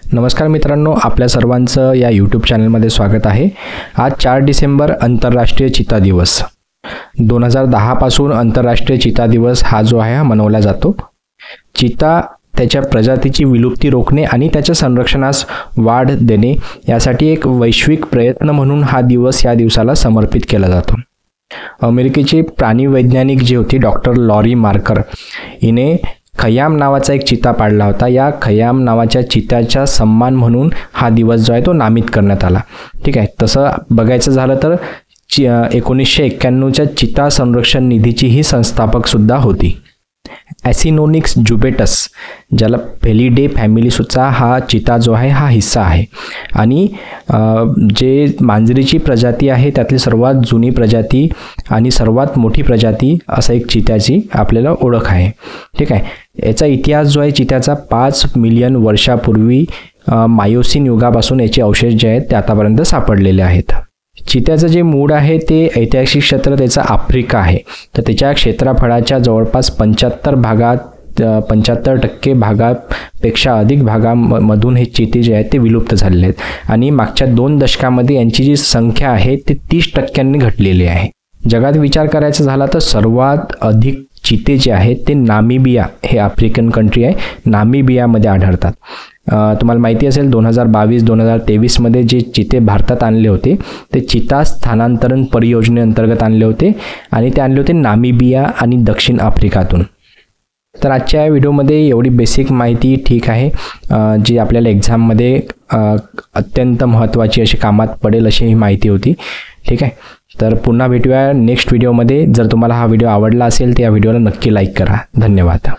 नमस्कार मित्रांनो, आपल्या सर्वांचं या यूट्यूब चॅनलमध्ये स्वागत आहे। आज 4 डिसेंबर आंतरराष्ट्रीय चिता दिवस। 2010 पासून आंतरराष्ट्रीय चिता दिवस हा जो आहे हा मनवला जातो। चिता त्याच्या प्रजातीची विलुप्ती रोखणे आणि त्याच्या संरक्षणास वाढ देणे यासाठी एक वैश्विक प्रयत्न म्हणून हा दिवस या दिवसाला समर्पित केला जातो। अमेरिकेचे प्राणीवैज्ञानिक जे होते डॉक्टर लॉरी मार्कर हिने खयाम नावाचा एक चिता पाळला होता। या खयाम नावाच्या चित्याचा सन्मान म्हणून हा दिवस जो आहे तो नामित करण्यात आला। ठीक आहे, तसं बघायचं झालं तर 1991च्या चिता संरक्षण निधीची ही संस्थापक सुद्धा होती। ॲसिनोनिक्स जुबेटस ज्याला फेलिडे फॅमिलीचा हा चिता जो आहे हा हिस्सा आहे आणि जे मांजरीची प्रजाती आहे त्यातली सर्वात जुनी प्रजाती आणि सर्वात मोठी प्रजाती असं एक चित्याची आपल्याला ओळख आहे। ठीक आहे, याचा इतिहास जो आहे चित्याचा 5 मिलियन वर्षापूर्वी मायोसिन युगापासून याचे अवशेष जे आहेत ते आतापर्यंत सापडलेले आहेत। चित्याचं जे मूळ आहे ते ऐतिहासिक क्षेत्र त्याचा आफ्रिका आहे। तर त्याच्या क्षेत्रफळाच्या जवळपास 75% भागापेक्षा अधिक भागामधून हे चिते जे आहेत ते विलुप्त झालेले आहेत आणि मागच्या 2 दशकामध्ये यांची जी संख्या आहे ते 30% घटलेली आहे। जगात विचार करायचा झाला तर सर्वात अधिक चिते जे आहेत ते नामिबिया हे आफ्रिकन कंट्री आहे, नामिबियामध्ये आढळतात। तुम्हाला माहिती असेल 2022-2023 मध्ये जे चिते भारतात आणले होते ते चिता स्थानांतरण परियोजनेअंतर्गत आणले होते आणि ते आणले होते नामिबिया आणि दक्षिण आफ्रिकातून। तर आजच्या व्हिडिओमध्ये एवढी बेसिक माहिती ठीक आहे जी आपल्याला एक्झाममध्ये अत्यंत महत्त्वाची अशी कामात पडेल अशी ही माहिती होती। ठीक आहे, तर पुन्हा भेटूया नेक्स्ट व्हिडिओमध्ये। जर तुम्हाला हा व्हिडिओ आवडला असेल तर या व्हिडिओला नक्की लाईक करा। धन्यवाद।